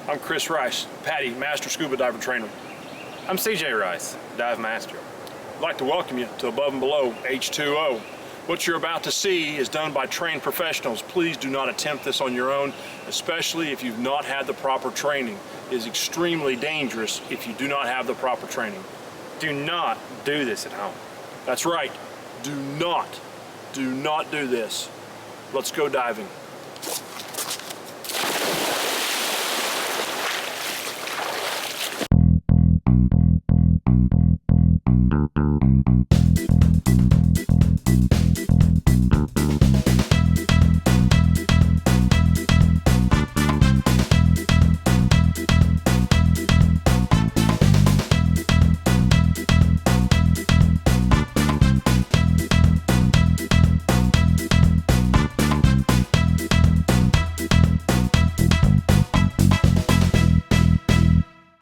I'm Chris Rice, Patty, Master Scuba Diver Trainer. I'm CJ Rice, Dive Master. I'd like to welcome you to Above and Below H2O. What you're about to see is done by trained professionals. Please do not attempt this on your own, especially if you've not had the proper training. It is extremely dangerous if you do not have the proper training. Do not do this at home. That's right. Do not do this. Let's go diving.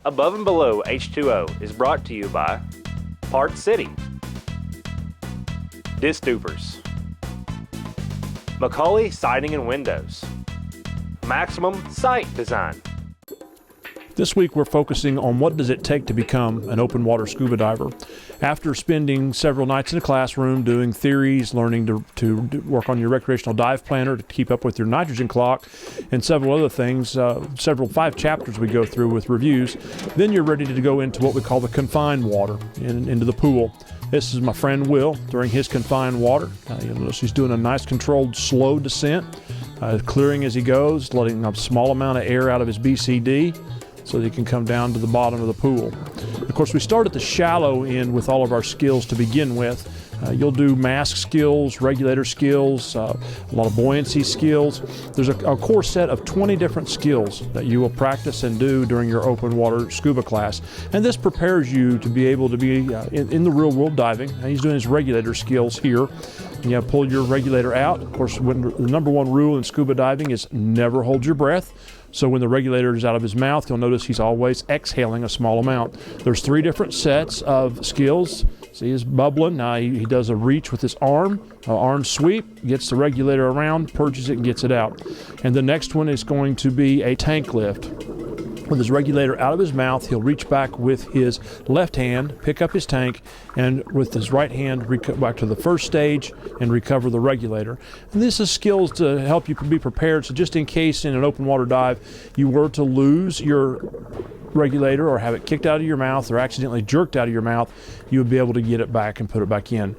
Above and Below H2O is brought to you by Parts City, Disc Dupers, Macaulay Siding and Windows, Maximum Sight Design. This week we're focusing on what does it take to become an open water scuba diver. After spending several nights in a classroom doing theories, learning to work on your recreational dive planner to keep up with your nitrogen clock, and several other things, 5 chapters we go through with reviews, then you're ready to go into what we call the confined water, into the pool. This is my friend Will during his confined water. You'll notice he's doing a nice controlled slow descent, clearing as he goes, letting a small amount of air out of his BCD so that he can come down to the bottom of the pool. Of course, we start at the shallow end with all of our skills to begin with. You'll do mask skills, regulator skills, a lot of buoyancy skills. There's a core set of 20 different skills that you will practice and do during your open water scuba class. And this prepares you to be able to be in the real world diving. And he's doing his regulator skills here. You know, pull your regulator out. Of course, the number one rule in scuba diving is never hold your breath. So when the regulator is out of his mouth, you'll notice he's always exhaling a small amount. There's 3 different sets of skills. See, he's bubbling. He does a reach with his arm sweep, gets the regulator around, purges it, and gets it out. And the next one is going to be a tank lift. With his regulator out of his mouth, he'll reach back with his left hand, pick up his tank, and with his right hand, back to the first stage and recover the regulator. And this is skills to help you be prepared. So just in case in an open water dive you were to lose your regulator or have it kicked out of your mouth or accidentally jerked out of your mouth, you would be able to get it back and put it back in.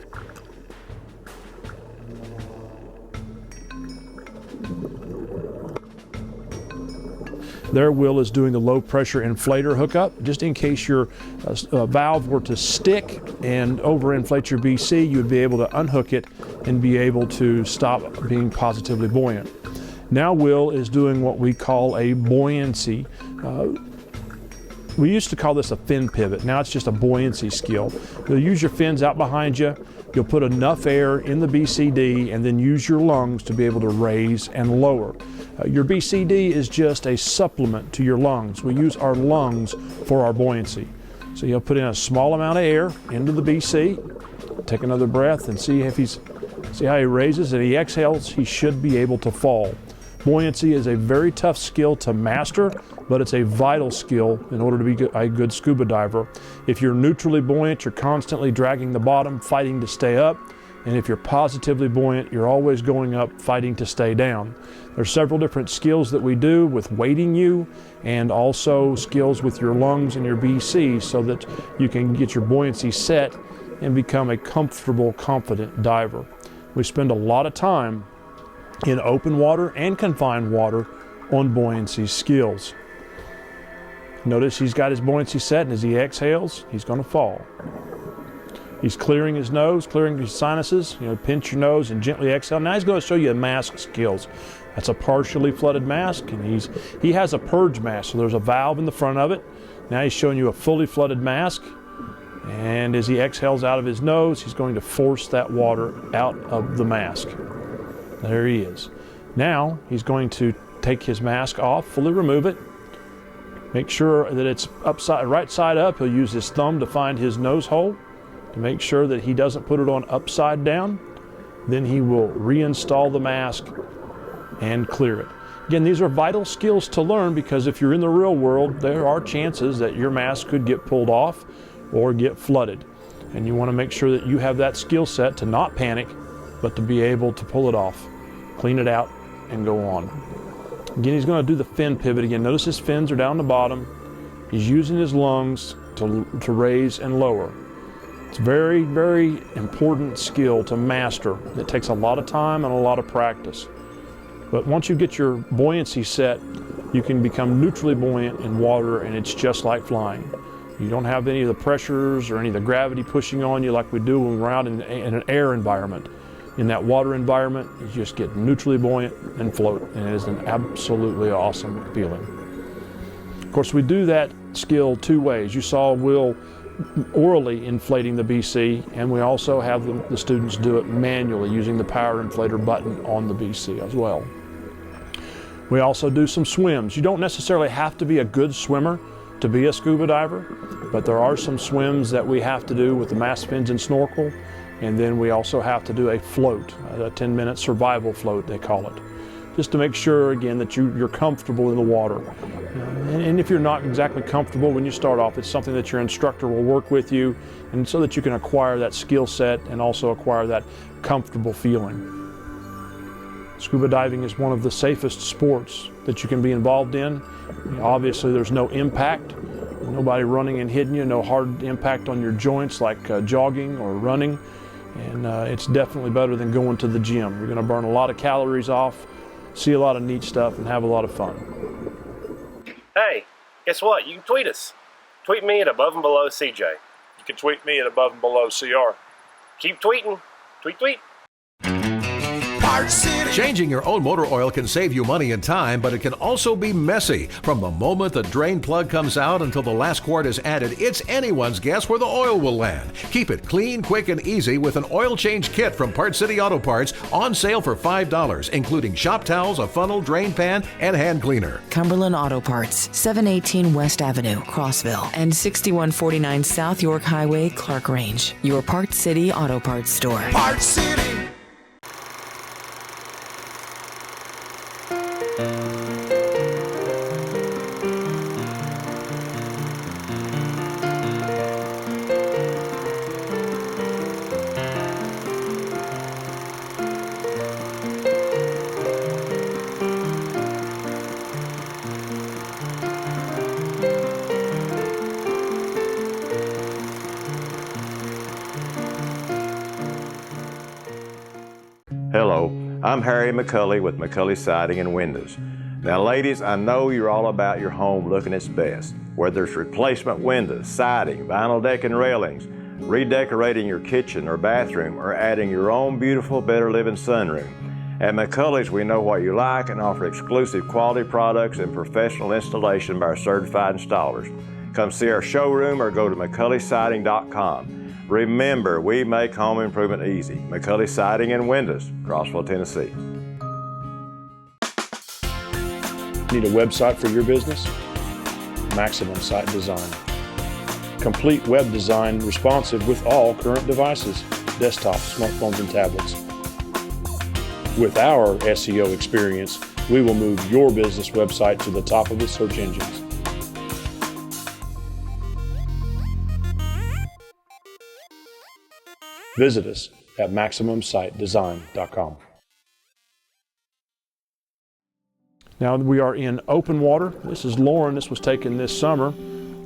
There, Will is doing the low pressure inflator hookup. Just in case your valve were to stick and overinflate your BC, you would be able to unhook it and be able to stop being positively buoyant. Now Will is doing what we call a buoyancy. We used to call this a fin pivot. Now it's just a buoyancy skill. You'll use your fins out behind you. You'll put enough air in the BCD and then use your lungs to be able to raise and lower. Your BCD is just a supplement to your lungs. We use our lungs for our buoyancy. So you'll put in a small amount of air into the BC, take another breath and see how he raises. If he exhales, he should be able to fall. Buoyancy is a very tough skill to master, but it's a vital skill in order to be a good scuba diver. If you're neutrally buoyant, you're constantly dragging the bottom, fighting to stay up. And if you're positively buoyant, you're always going up, fighting to stay down. There's several different skills that we do with weighting you and also skills with your lungs and your BC so that you can get your buoyancy set and become a comfortable, confident diver. We spend a lot of time in open water and confined water on buoyancy skills. Notice he's got his buoyancy set, and as he exhales, he's going to fall. He's clearing his nose, clearing his sinuses. Pinch your nose and gently exhale. Now he's going to show you mask skills. That's a partially flooded mask, and he has a purge mask, so there's a valve in the front of it. Now he's showing you a fully flooded mask, and as he exhales out of his nose, he's going to force that water out of the mask. There he is. Now he's going to take his mask off, fully remove it. Make sure that it's right side up. He'll use his thumb to find his nose hole to make sure that he doesn't put it on upside down. Then he will reinstall the mask and clear it. Again, these are vital skills to learn because if you're in the real world, there are chances that your mask could get pulled off or get flooded. And you want to make sure that you have that skill set to not panic, but to be able to pull it off, clean it out, and go on. Again, he's going to do the fin pivot again. Notice his fins are down the bottom. He's using his lungs to raise and lower. It's very, very important skill to master. It takes a lot of time and a lot of practice. But once you get your buoyancy set, you can become neutrally buoyant in water, and it's just like flying. You don't have any of the pressures or any of the gravity pushing on you like we do when we're out in an air environment. In that water environment, you just get neutrally buoyant and float, and it is an absolutely awesome feeling. Of course, we do that skill two ways. You saw Will orally inflating the BC, and we also have the students do it manually using the power inflator button on the BC as well. We also do some swims. You don't necessarily have to be a good swimmer to be a scuba diver, but there are some swims that we have to do with the mask fins and snorkel, and then we also have to do a float, a 10-minute survival float they call it, just to make sure again that you're comfortable in the water. And if you're not exactly comfortable when you start off, it's something that your instructor will work with you, and so that you can acquire that skill set and also acquire that comfortable feeling. Scuba diving is one of the safest sports that you can be involved in. Obviously there's no impact, nobody running and hitting you, no hard impact on your joints like jogging or running, and it's definitely better than going to the gym. You're going to burn a lot of calories off, see a lot of neat stuff, and have a lot of fun. Hey, guess what? You can tweet us. Tweet me at Above and Below CJ. You can tweet me at Above and Below CR. Keep tweeting. Tweet, tweet. Changing your own motor oil can save you money and time, but it can also be messy. From the moment the drain plug comes out until the last quart is added, it's anyone's guess where the oil will land. Keep it clean, quick, and easy with an oil change kit from Parts City Auto Parts, on sale for $5, including shop towels, a funnel, drain pan, and hand cleaner. Cumberland Auto Parts, 718 West Avenue, Crossville, and 6149 South York Highway, Clark Range. Your Parts City Auto Parts store. Parts City. Hello, I'm Harry McCulley with McCulley Siding and Windows. Now ladies, I know you're all about your home looking its best. Whether it's replacement windows, siding, vinyl deck and railings, redecorating your kitchen or bathroom, or adding your own beautiful Better Living sunroom. At McCulley's, we know what you like and offer exclusive quality products and professional installation by our certified installers. Come see our showroom or go to McCulleySiding.com. Remember, we make home improvement easy. McCulley Siding and Windows, Crossville, Tennessee. Need a website for your business? Maximum Site Design. Complete web design responsive with all current devices, desktops, smartphones, and tablets. With our SEO experience, we will move your business website to the top of the search engines. Visit us at MaximumSiteDesign.com. Now we are in open water. This is Lauren. This was taken this summer.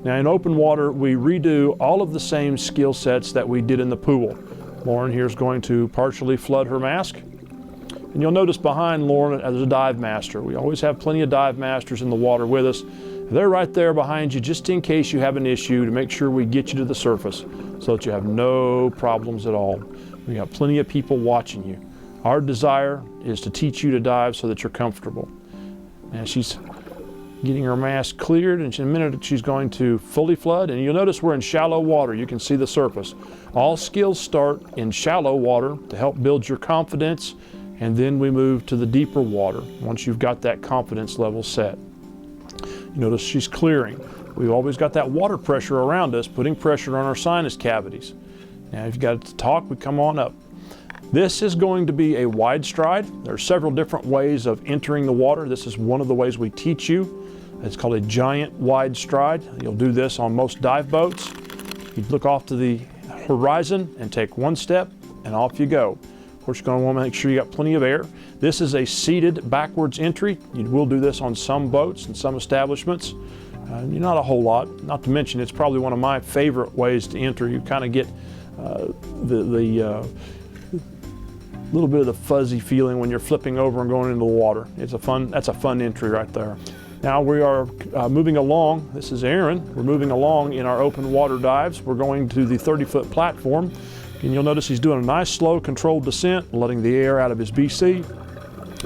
Now in open water, we redo all of the same skill sets that we did in the pool. Lauren here is going to partially flood her mask. And you'll notice behind Lauren there's a dive master. We always have plenty of dive masters in the water with us. They're right there behind you just in case you have an issue, to make sure we get you to the surface so that you have no problems at all. We got plenty of people watching you. Our desire is to teach you to dive so that you're comfortable. Now she's getting her mask cleared, and in a minute she's going to fully flood, and you'll notice we're in shallow water. You can see the surface. All skills start in shallow water to help build your confidence, and then we move to the deeper water once you've got that confidence level set. You notice she's clearing. We've always got that water pressure around us, putting pressure on our sinus cavities. Now if you've got to talk, we come on up. This is going to be a wide stride. There are several different ways of entering the water. This is one of the ways we teach you. It's called a giant wide stride. You'll do this on most dive boats. You look off to the horizon and take one step and off you go. Of course, you're going to want to make sure you got plenty of air. This is a seated backwards entry. You will do this on some boats and some establishments. Not a whole lot, not to mention it's probably one of my favorite ways to enter. You kind of get the little bit of the fuzzy feeling when you're flipping over and going into the water. That's a fun entry right there. Now we are moving along. This is Aaron. We're moving along in our open water dives. We're going to the 30-foot platform. And you'll notice he's doing a nice, slow, controlled descent, letting the air out of his BC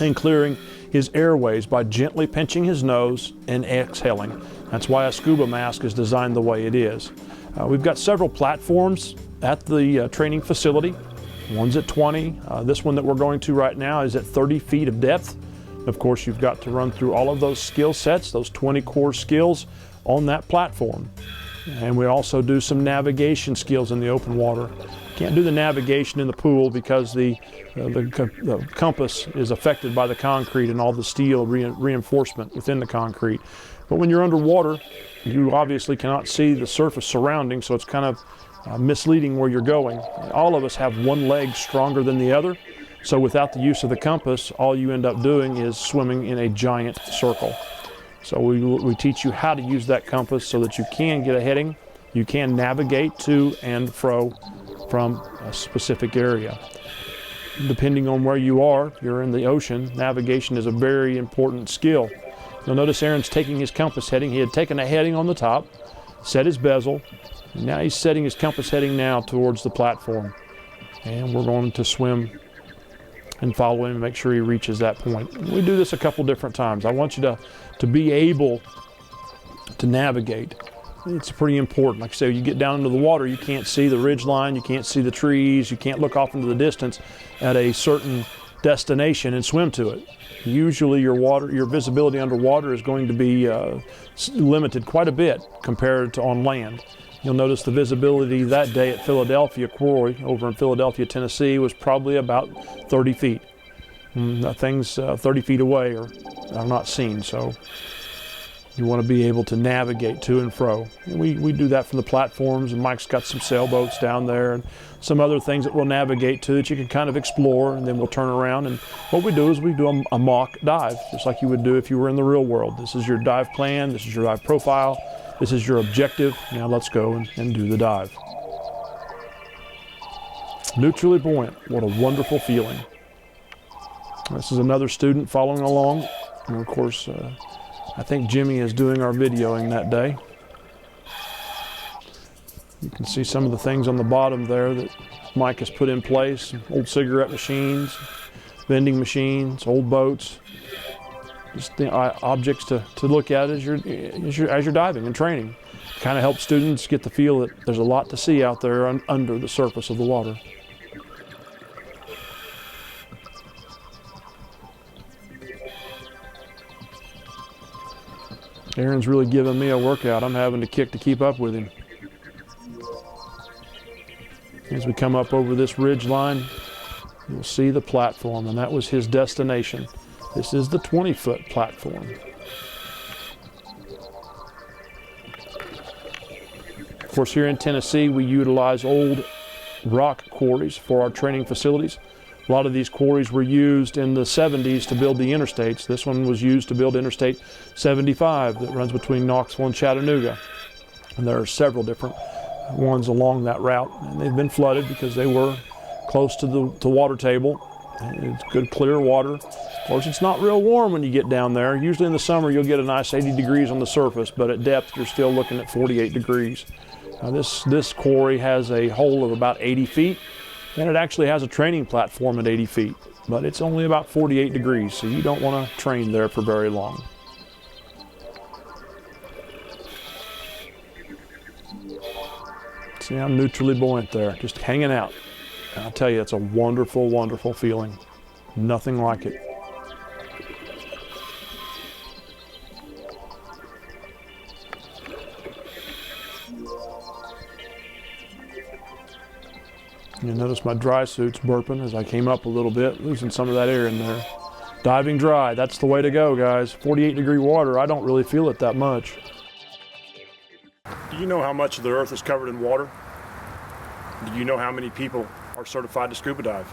and clearing his airways by gently pinching his nose and exhaling. That's why a scuba mask is designed the way it is. We've got several platforms at the training facility. One's at 20. This one that we're going to right now is at 30 feet of depth. Of course, you've got to run through all of those skill sets, those 20 core skills on that platform. And we also do some navigation skills in the open water. Can't do the navigation in the pool because the compass is affected by the concrete and all the steel reinforcement within the concrete. But when you're underwater, you obviously cannot see the surface surrounding, so it's kind of misleading where you're going. All of us have one leg stronger than the other, so without the use of the compass, all you end up doing is swimming in a giant circle. So we teach you how to use that compass so that you can get a heading, you can navigate to and fro from a specific area. Depending on where you are, if you're in the ocean, navigation is a very important skill. You'll notice Aaron's taking his compass heading. He had taken a heading on the top, set his bezel, and now he's setting his compass heading now towards the platform. And we're going to swim and follow him and make sure he reaches that point. We do this a couple different times. I want you to be able to navigate. It's pretty important. Like I say, you get down into the water, you can't see the ridge line, you can't see the trees, you can't look off into the distance at a certain destination and swim to it. Usually your visibility underwater is going to be limited quite a bit compared to on land. You'll notice the visibility that day at Philadelphia Quarry over in Philadelphia, Tennessee was probably about 30 feet. Things 30 feet away are not seen, so you want to be able to navigate to and fro. And we do that from the platforms, and Mike's got some sailboats down there and some other things that we'll navigate to that you can kind of explore, and then we'll turn around. And what we do is we do a mock dive, just like you would do if you were in the real world. This is your dive plan, this is your dive profile, this is your objective. Now let's go and do the dive. Neutrally buoyant, what a wonderful feeling. This is another student following along, and of course, I think Jimmy is doing our videoing that day. You can see some of the things on the bottom there that Mike has put in place. Old cigarette machines, vending machines, old boats. Just the objects to look at as you're diving and training. Kind of helps students get the feel that there's a lot to see out there under the surface of the water. Aaron's really giving me a workout. I'm having to kick to keep up with him. As we come up over this ridge line, you'll see the platform, and that was his destination. This is the 20-foot platform. Of course, here in Tennessee, we utilize old rock quarries for our training facilities. A lot of these quarries were used in the 70s to build the interstates. This one was used to build Interstate 75 that runs between Knoxville and Chattanooga. And there are several different ones along that route. And they've been flooded because they were close to the water table. And it's good, clear water. Of course, it's not real warm when you get down there. Usually in the summer, you'll get a nice 80 degrees on the surface, but at depth, you're still looking at 48 degrees. Now, this quarry has a hole of about 80 feet. And it actually has a training platform at 80 feet, but it's only about 48 degrees, so you don't want to train there for very long. See, I'm neutrally buoyant there, just hanging out. And I'll tell you, it's a wonderful, wonderful feeling. Nothing like it. You notice my dry suit's burping as I came up a little bit, losing some of that air in there. Diving dry, that's the way to go, guys. 48-degree water, I don't really feel it that much. Do you know how much of the earth is covered in water? Do you know how many people are certified to scuba dive?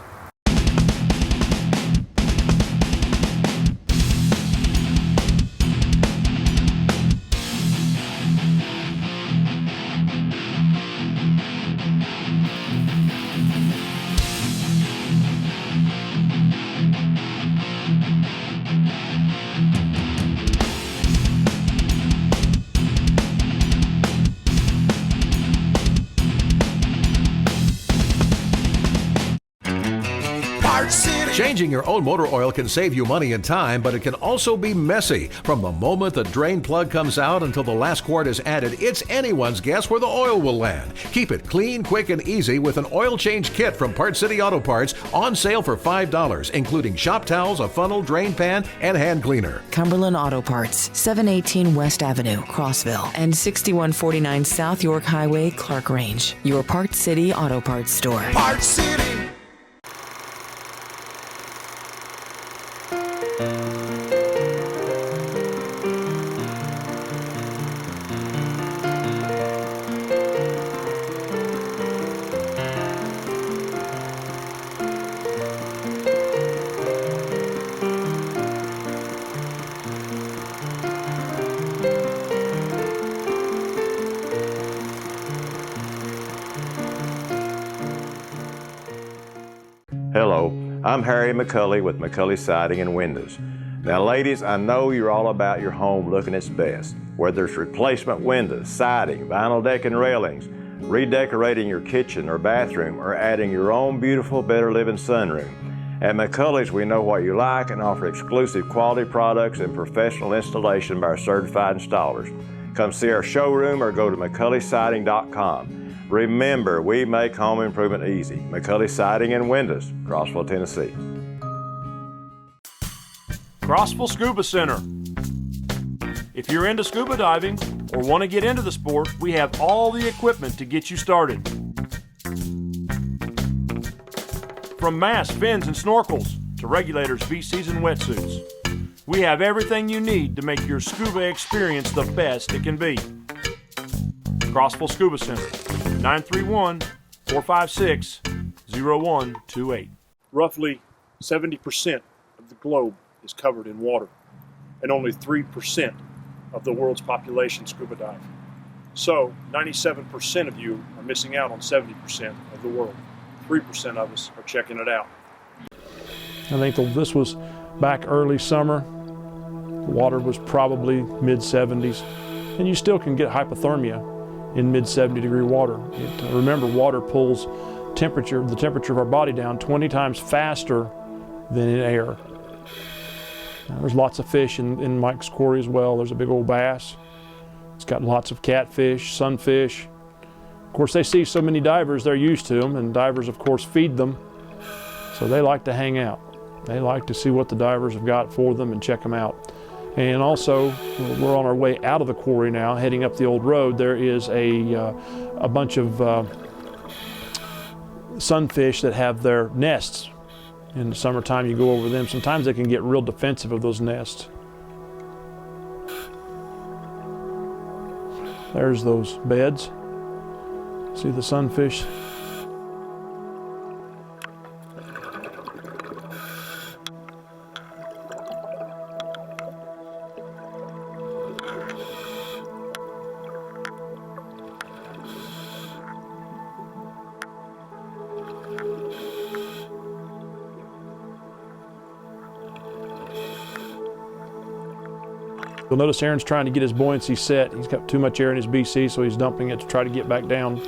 Changing your own motor oil can save you money and time, but it can also be messy. From the moment the drain plug comes out until the last quart is added, it's anyone's guess where the oil will land. Keep it clean, quick, and easy with an oil change kit from Part City Auto Parts, on sale for $5, including shop towels, a funnel, drain pan, and hand cleaner. Cumberland Auto Parts, 718 West Avenue, Crossville, and 6149 South York Highway, Clark Range. Your Part City Auto Parts store. Part City. Hello, I'm Harry McCulley with McCulley Siding and Windows. Now ladies, I know you're all about your home looking its best. Whether it's replacement windows, siding, vinyl deck and railings, redecorating your kitchen or bathroom, or adding your own beautiful Better Living sunroom. At McCulley's, we know what you like and offer exclusive quality products and professional installation by our certified installers. Come see our showroom or go to McCulleySiding.com. Remember, we make home improvement easy. McCulley Siding and Windows, Crossville, Tennessee. Crossville Scuba Center. If you're into scuba diving or want to get into the sport, we have all the equipment to get you started. From masks, fins, and snorkels to regulators, VCs, and wetsuits, we have everything you need to make your scuba experience the best it can be. Crossville Scuba Center, 931-456-0128. Roughly 70% of the globe is covered in water, and only 3% of the world's population scuba dive. So 97% of you are missing out on 70% of the world. 3% of us are checking it out. I think this was back early summer. The water was probably mid-70s, and you still can get hypothermia in mid-70-degree water. Remember, water pulls the temperature of our body down 20 times faster than in air. Now, there's lots of fish in Mike's quarry as well. There's a big old bass. It's got lots of catfish, sunfish. Of course, they see so many divers, they're used to them, and divers, of course, feed them. So they like to hang out. They like to see what the divers have got for them and check them out. And also, we're on our way out of the quarry now, heading up the old road. There is a bunch of sunfish that have their nests. In the summertime, you go over them. Sometimes they can get real defensive of those nests. There's those beds. See the sunfish? You'll notice Aaron's trying to get his buoyancy set. He's got too much air in his BC, so he's dumping it to try to get back down.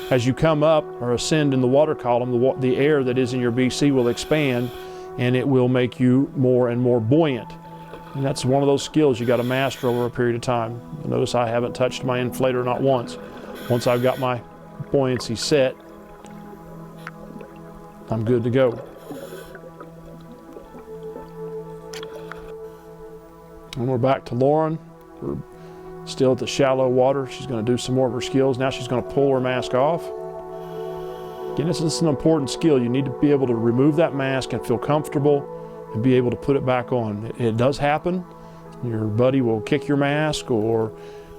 As you come up or ascend in the water column, the air that is in your BC will expand, and it will make you more and more buoyant. And that's one of those skills you got to master over a period of time. You'll notice I haven't touched my inflator not once. Once I've got my buoyancy set, I'm good to go. And we're back to Lauren. We're still at the shallow water. She's going to do some more of her skills. Now she's going to pull her mask off. Again, this is an important skill. You need to be able to remove that mask and feel comfortable and be able to put it back on. It does happen. Your buddy will kick your mask or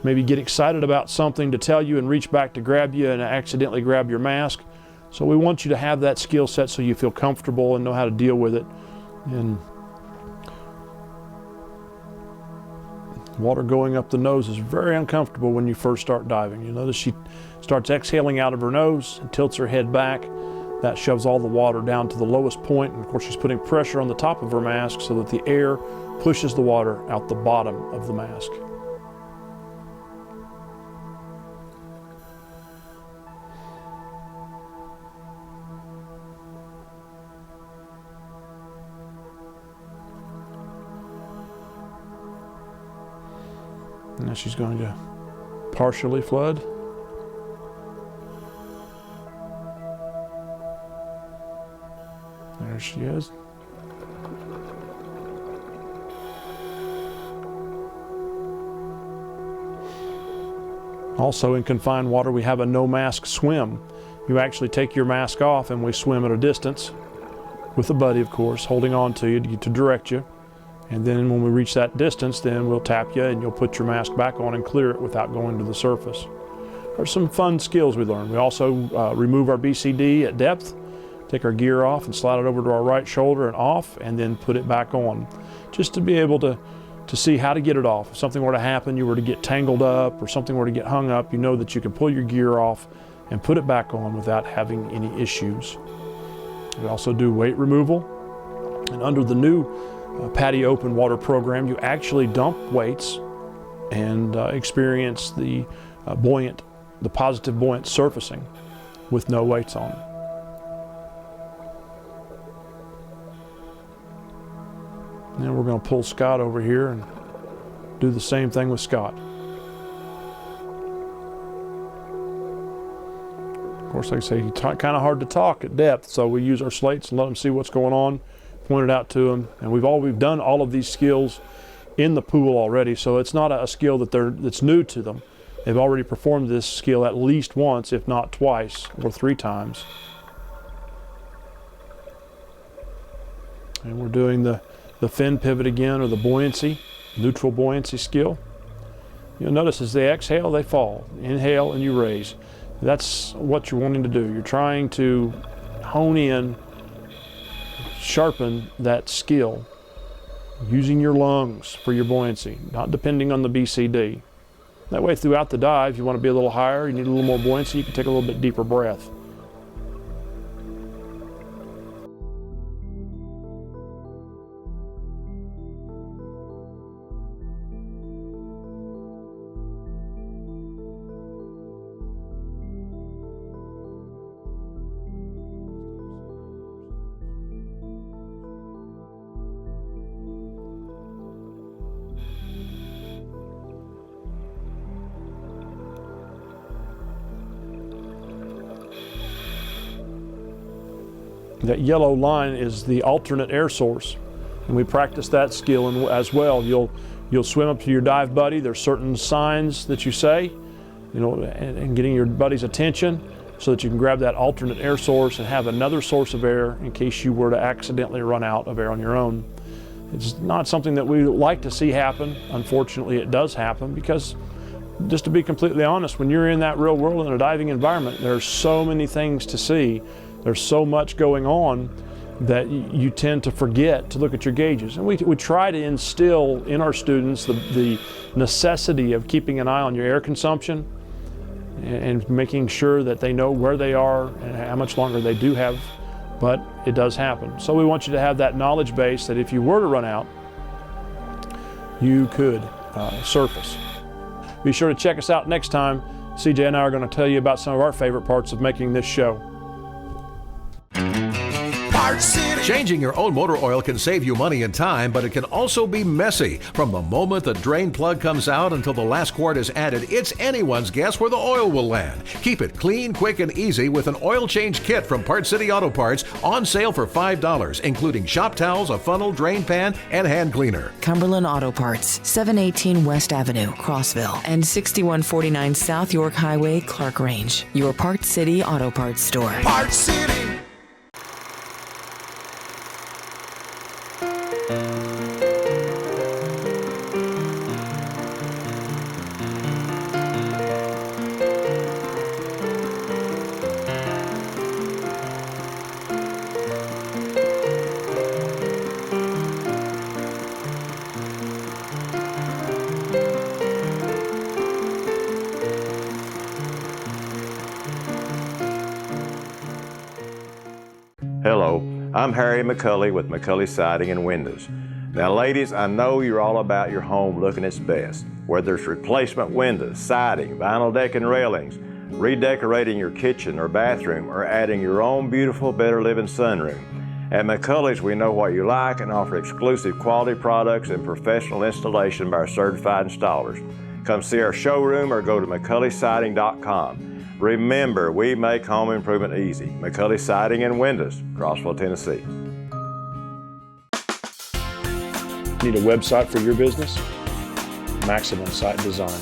maybe get excited about something to tell you and reach back to grab you and accidentally grab your mask. So we want you to have that skill set so you feel comfortable and know how to deal with it. And water going up the nose is very uncomfortable when you first start diving. You notice she starts exhaling out of her nose and tilts her head back. That shoves all the water down to the lowest point, and of course she's putting pressure on the top of her mask so that the air pushes the water out the bottom of the mask. Now she's going to partially flood. There she is. Also in confined water, we have a no mask swim. You actually take your mask off and we swim at a distance with a buddy, of course, holding on to you to direct you. And then when we reach that distance, then we'll tap you and you'll put your mask back on and clear it without going to the surface. There's some fun skills we learned. We also remove our BCD at depth, take our gear off and slide it over to our right shoulder and off, and then put it back on, just to be able to see how to get it off. If something were to happen, you were to get tangled up or something were to get hung up, you know that you can pull your gear off and put it back on without having any issues. We also do weight removal, and under the new PADI open water program, you actually dump weights and experience the positive buoyant surfacing with no weights on. Now we're going to pull Scott over here and do the same thing with Scott. Of course, like I say, he's kind of hard to talk at depth, so we use our slates and let him see what's going on, point it out to him. And we've done all of these skills in the pool already, so it's not a skill that's new to them. They've already performed this skill at least once, if not twice or 3 times. And we're doing the fin pivot again, or the buoyancy, neutral buoyancy skill. You'll notice as they exhale, they fall. Inhale and you raise. That's what you're wanting to do. You're trying to hone in, sharpen that skill, using your lungs for your buoyancy, not depending on the BCD. That way throughout the dive, you want to be a little higher, you need a little more buoyancy, you can take a little bit deeper breath. That yellow line is the alternate air source, and we practice that skill as well. You'll swim up to your dive buddy. There's certain signs that you say, and getting your buddy's attention so that you can grab that alternate air source and have another source of air in case you were to accidentally run out of air on your own. It's not something that we like to see happen. Unfortunately, it does happen because, just to be completely honest, when you're in that real world in a diving environment, there's so many things to see. There's so much going on that you tend to forget to look at your gauges. And we try to instill in our students the necessity of keeping an eye on your air consumption and making sure that they know where they are and how much longer they do have, but it does happen. So we want you to have that knowledge base that if you were to run out, you could surface. Be sure to check us out next time. CJ and I are going to tell you about some of our favorite parts of making this show. Parts City Changing your own motor oil can save you money and time, but it can also be messy. From the moment the drain plug comes out until the last quart is added, it's anyone's guess where the oil will land. Keep it clean, quick, and easy with an oil change kit from Part City Auto Parts, on sale for $5, including shop towels, a funnel, drain pan, and hand cleaner. Cumberland Auto Parts, 718 West Avenue, Crossville, and 6149 South York Highway, Clark Range. Your Part City Auto Parts store. Part City. Hello, I'm Harry McCulley with McCulley Siding and Windows. Now ladies, I know you're all about your home looking its best. Whether it's replacement windows, siding, vinyl deck and railings, redecorating your kitchen or bathroom, or adding your own beautiful Better Living sunroom. At McCulley's, we know what you like and offer exclusive quality products and professional installation by our certified installers. Come see our showroom or go to McCulleySiding.com. Remember, we make home improvement easy. McCulley Siding and Windows, Crossville, Tennessee. Need a website for your business? Maximum Site Design.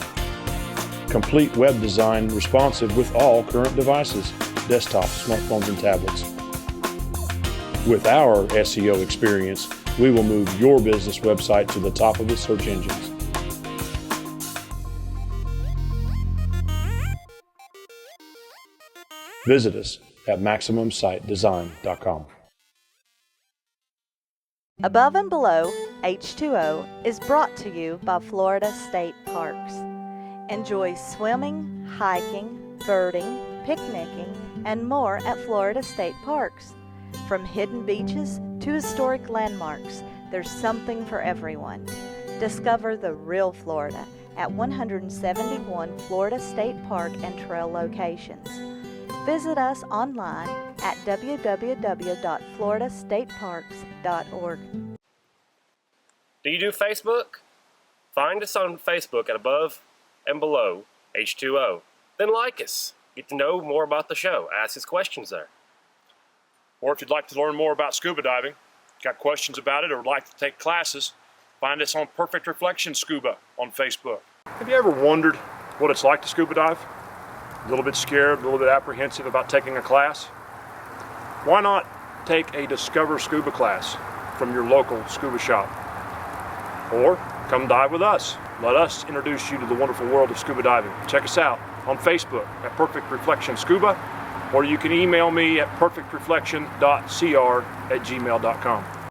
Complete web design responsive with all current devices, desktops, smartphones, and tablets. With our SEO experience, we will move your business website to the top of the search engines. Visit us at MaximumSiteDesign.com. Above and Below H2O is brought to you by Florida State Parks. Enjoy swimming, hiking, birding, picnicking, and more at Florida State Parks. From hidden beaches to historic landmarks, there's something for everyone. Discover the real Florida at 171 Florida State Park and Trail locations. Visit us online at www.floridastateparks.org. Do you do Facebook? Find us on Facebook at Above and Below H2O. Then like us. Get to know more about the show. Ask us questions there. Or if you'd like to learn more about scuba diving, got questions about it, or would like to take classes, find us on Perfect Reflection Scuba on Facebook. Have you ever wondered what it's like to scuba dive? A little bit scared, a little bit apprehensive about taking a class? Why not take a Discover Scuba class from your local scuba shop? Or come dive with us. Let us introduce you to the wonderful world of scuba diving. Check us out on Facebook at Perfect Reflection Scuba, or you can email me at perfectreflection.cr@gmail.com.